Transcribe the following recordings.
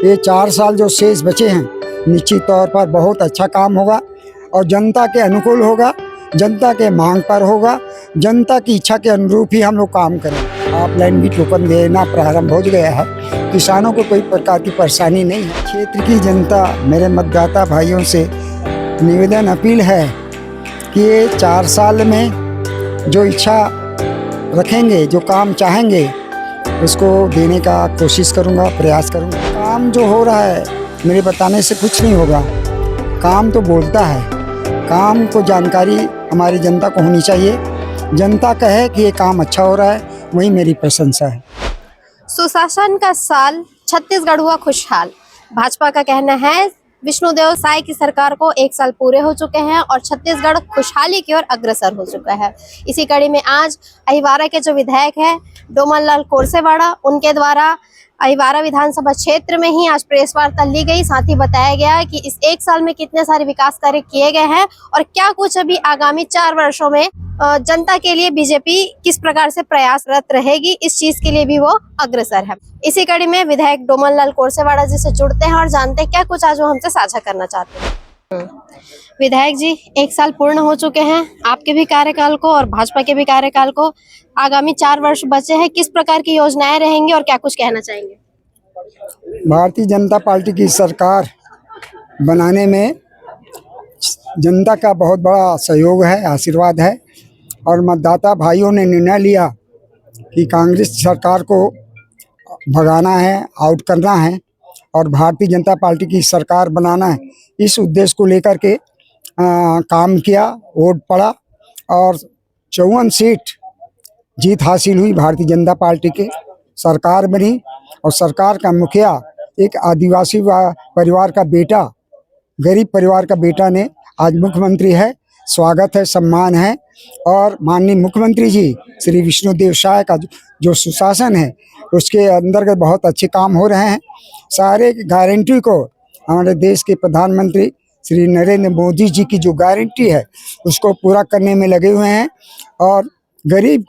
ये 4 साल जो शेष बचे हैं निश्चित तौर पर बहुत अच्छा काम होगा और जनता के अनुकूल होगा, जनता के मांग पर होगा, जनता की इच्छा के अनुरूप ही हम लोग काम करें। ऑफलाइन भी टोकन देना प्रारंभ हो गया है, किसानों को कोई प्रकार की परेशानी नहीं है। क्षेत्र की जनता, मेरे मतदाता भाइयों से निवेदन अपील है कि ये 4 साल में जो इच्छा रखेंगे, जो काम चाहेंगे, उसको देने का कोशिश करूँगा, प्रयास करूँगा। काम जो हो रहा है मेरे बताने से कुछ नहीं होगा, काम तो बोलता है, काम को जानकारी हमारी जनता को होनी चाहिए। जनता कहे कि ये काम अच्छा हो रहा है, वही मेरी प्रशंसा है। सुशासन का साल छत्तीसगढ़ हुआ खुशहाल। भाजपा का कहना है विष्णुदेव साय की सरकार को 1 साल पूरे हो चुके हैं और छत्तीसगढ़ खुशहाली की ओर अग्रसर हो चुका है। इसी कड़ी में आज अहिवारा के जो विधायक है डोमन लाल कोरसेवाड़ा, उनके द्वारा अहिवारा विधानसभा क्षेत्र में ही आज प्रेस वार्ता ली गई। साथ ही बताया गया कि इस 1 साल में कितने सारे विकास कार्य किए गए हैं और क्या कुछ अभी आगामी 4 वर्षों में जनता के लिए बीजेपी किस प्रकार से प्रयासरत रहेगी, इस चीज के लिए भी वो अग्रसर है। इसी कड़ी में विधायक डोमन लाल कोरसेवाड़ा जी से जुड़ते हैं और जानते हैं क्या कुछ आज वो हमसे साझा करना चाहते हैं। विधायक जी, 1 साल पूर्ण हो चुके हैं आपके भी कार्यकाल को और भाजपा के भी कार्यकाल को। आगामी 4 वर्ष बचे हैं, किस प्रकार की योजनाएं रहेंगी और क्या कुछ कहना चाहेंगे? भारतीय जनता पार्टी की सरकार बनाने में जनता का बहुत बड़ा सहयोग है, आशीर्वाद है और मतदाता भाइयों ने निर्णय लिया कि कांग्रेस सरकार को भगाना है, आउट करना है और भारतीय जनता पार्टी की सरकार बनाना है। इस उद्देश्य को लेकर के काम किया, वोट पड़ा और 54 सीट जीत हासिल हुई। भारतीय जनता पार्टी के सरकार बनी और सरकार का मुखिया एक आदिवासी परिवार का बेटा, गरीब परिवार का बेटा ने आज मुख्यमंत्री है। स्वागत है, सम्मान है और माननीय मुख्यमंत्री जी श्री विष्णुदेव साय का जो सुशासन है उसके अंतर्गत बहुत अच्छे काम हो रहे हैं। सारे गारंटी को हमारे देश के प्रधानमंत्री श्री नरेंद्र मोदी जी की जो गारंटी है उसको पूरा करने में लगे हुए हैं और गरीब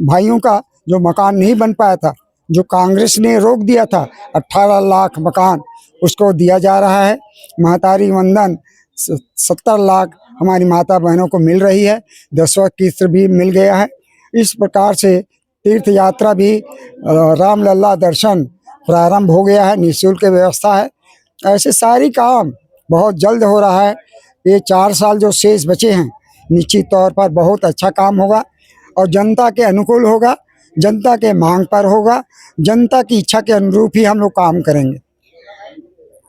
भाइयों का जो मकान नहीं बन पाया था, जो कांग्रेस ने रोक दिया था, 18 लाख मकान उसको दिया जा रहा है। महतारी वंदन 70 लाख हमारी माता बहनों को मिल रही है, 10वां किस्त भी मिल गया है। इस प्रकार से तीर्थ यात्रा भी रामलला दर्शन प्रारंभ हो गया है, निःशुल्क व्यवस्था है। ऐसे सारी काम बहुत जल्द हो रहा है। ये 4 साल जो शेष बचे हैं निश्चित तौर पर बहुत अच्छा काम होगा और जनता के अनुकूल होगा, जनता के मांग पर होगा, जनता की इच्छा के अनुरूप ही हम लोग काम करेंगे।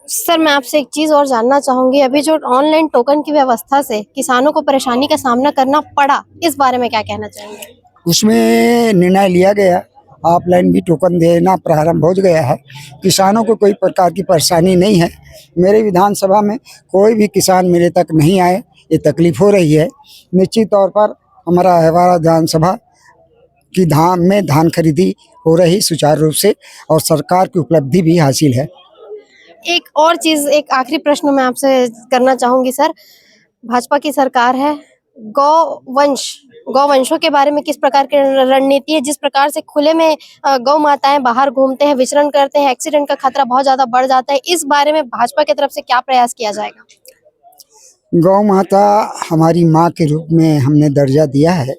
सर, मैं आपसे एक चीज और जानना चाहूंगी, अभी जो ऑनलाइन टोकन की व्यवस्था से किसानों को परेशानी का सामना करना पड़ा, इस बारे में क्या कहना चाहेंगे? उसमें निर्णय लिया गया, ऑफलाइन भी टोकन देना प्रारंभ हो गया है, किसानों को कोई प्रकार की परेशानी नहीं है। मेरे विधानसभा में कोई भी किसान मेरे तक नहीं आए, ये तकलीफ हो रही है। निश्चित तौर पर हमारा अहिवारा विधानसभा की धान खरीदी हो रही सुचारू रूप से और सरकार की उपलब्धि भी हासिल है। एक और चीज, एक आखिरी प्रश्न मैं आपसे करना चाहूंगी सर। भाजपा की सरकार है, गौवंशों के बारे में किस प्रकार की रणनीति है? जिस प्रकार से खुले में गौ माताएं बाहर घूमते हैं, विचरण करते हैं, एक्सीडेंट का खतरा बहुत ज्यादा बढ़ जाता है, इस बारे में भाजपा की तरफ से क्या प्रयास किया जाएगा? गौ माता हमारी माँ के रूप में हमने दर्जा दिया है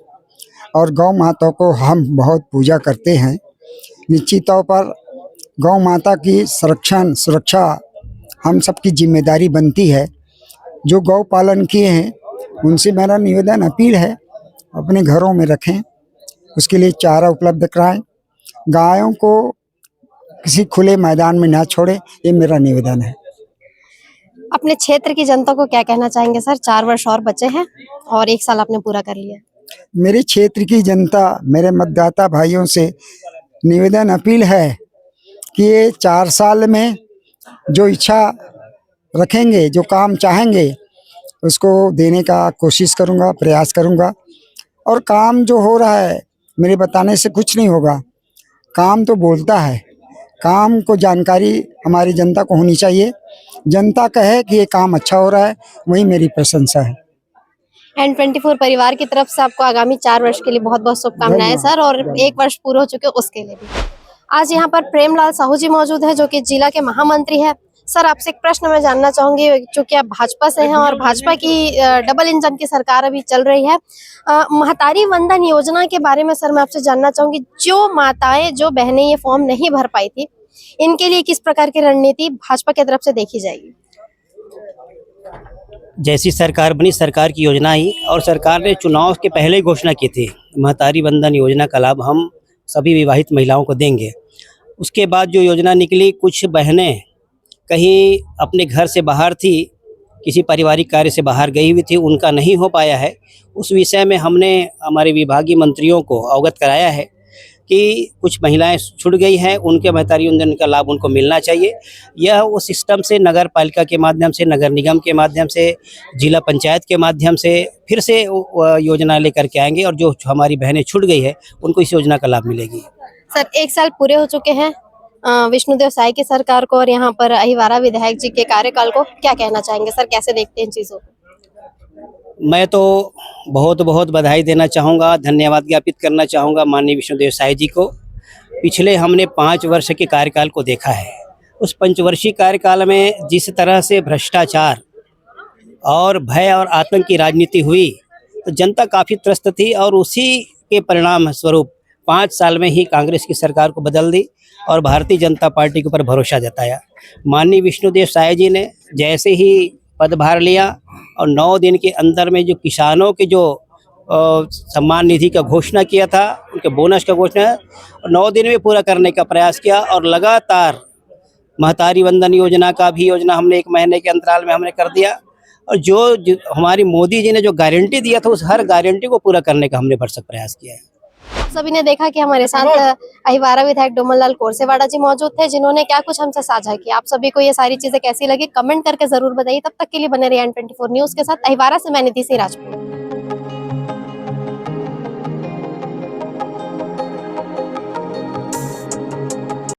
और गौ माता को हम बहुत पूजा करते हैं। निश्चित तौर पर गौ माता की सुरक्षा हम सबकी जिम्मेदारी बनती है। जो गौ पालन किए हैं उनसे मेरा निवेदन अपील है अपने घरों में रखें, उसके लिए चारा उपलब्ध कराएं, गायों को किसी खुले मैदान में ना छोड़ें, ये मेरा निवेदन है। अपने क्षेत्र की जनता को क्या कहना चाहेंगे सर? 4 वर्ष और बचे हैं और 1 साल आपने पूरा कर लिया। मेरे क्षेत्र की जनता, मेरे मतदाता भाइयों से निवेदन अपील है कि ये 4 साल में जो इच्छा रखेंगे, जो काम चाहेंगे, उसको देने का कोशिश करूँगा, प्रयास करूँगा और काम जो हो रहा है मेरे बताने से कुछ नहीं होगा, काम तो बोलता है, काम को जानकारी हमारी जनता को होनी चाहिए। जनता कहे कि ये काम अच्छा हो रहा है, वही मेरी प्रशंसा है। N24 परिवार की तरफ से आपको आगामी 4 वर्ष के लिए बहुत बहुत शुभकामनाएं सर, और 1 वर्ष पूरा हो चुके उसके लिए भी। आज यहाँ पर प्रेमलाल साहू जी मौजूद है जो कि जिला के महामंत्री है। सर, आपसे एक प्रश्न मैं जानना चाहूंगी, क्योंकि आप भाजपा से हैं और भाजपा की डबल इंजन की सरकार अभी चल रही है। महतारी वंदन योजना के बारे में सर मैं आपसे जानना चाहूंगी, जो माताएं, जो बहनें ये फॉर्म नहीं भर पाई थी, इनके लिए किस प्रकार की रणनीति भाजपा की तरफ से देखी जाएगी? जैसी सरकार बनी, सरकार की योजना ही, और सरकार ने चुनाव के पहले ही घोषणा की थी महतारी वंदन योजना का लाभ हम सभी विवाहित महिलाओं को देंगे। उसके बाद जो योजना निकली, कुछ बहनें कहीं अपने घर से बाहर थी, किसी पारिवारिक कार्य से बाहर गई हुई थी, उनका नहीं हो पाया है। उस विषय में हमने हमारे विभागीय मंत्रियों को अवगत कराया है कि कुछ महिलाएं छूट गई हैं, उनके महतारी वंदन का लाभ उनको मिलना चाहिए। यह वो सिस्टम से नगर पालिका के माध्यम से, नगर निगम के माध्यम से, जिला पंचायत के माध्यम से फिर से योजना लेकर के आएंगे, और जो हमारी बहनें छूट गई है उनको इस योजना का लाभ मिलेगी। सर, 1 साल पूरे हो चुके हैं विष्णुदेव साय की सरकार को, और यहाँ पर अहिवारा विधायक जी के कार्यकाल को, क्या कहना चाहेंगे सर, कैसे देखते हैं इन चीजों को? मैं तो बहुत बहुत बधाई देना चाहूँगा, धन्यवाद ज्ञापित करना चाहूँगा माननीय विष्णुदेव साय जी को। पिछले हमने 5 वर्ष के कार्यकाल को देखा है। उस पंचवर्षीय कार्यकाल में जिस तरह से भ्रष्टाचार और भय और आतंक की राजनीति हुई, तो जनता काफ़ी त्रस्त थी, और उसी के परिणाम स्वरूप 5 साल में ही कांग्रेस की सरकार को बदल दी और भारतीय जनता पार्टी के ऊपर भरोसा जताया। माननीय विष्णुदेव साय जी ने जैसे ही पदभार लिया और 9 दिन के अंदर में जो किसानों के जो सम्मान निधि का घोषणा किया था, उनके बोनस का घोषणा 9 दिन में पूरा करने का प्रयास किया, और लगातार महतारी वंदन योजना का भी योजना हमने 1 महीने के अंतराल में हमने कर दिया, और जो हमारी मोदी जी ने जो गारंटी दिया था, उस हर गारंटी को पूरा करने का हमने भरसक प्रयास किया है। सभी ने देखा कि हमारे साथ अहिवारा विधायक डोमनलाल कोरसेवाड़ा जी मौजूद थे, जिन्होंने क्या कुछ हमसे साझा किया। आप सभी को ये सारी चीजें कैसी लगी कमेंट करके जरूर बताइए। तब तक के लिए बने रहिए N24 न्यूज के साथ। अहिवारा से मैं निधि सिंह राजपूत।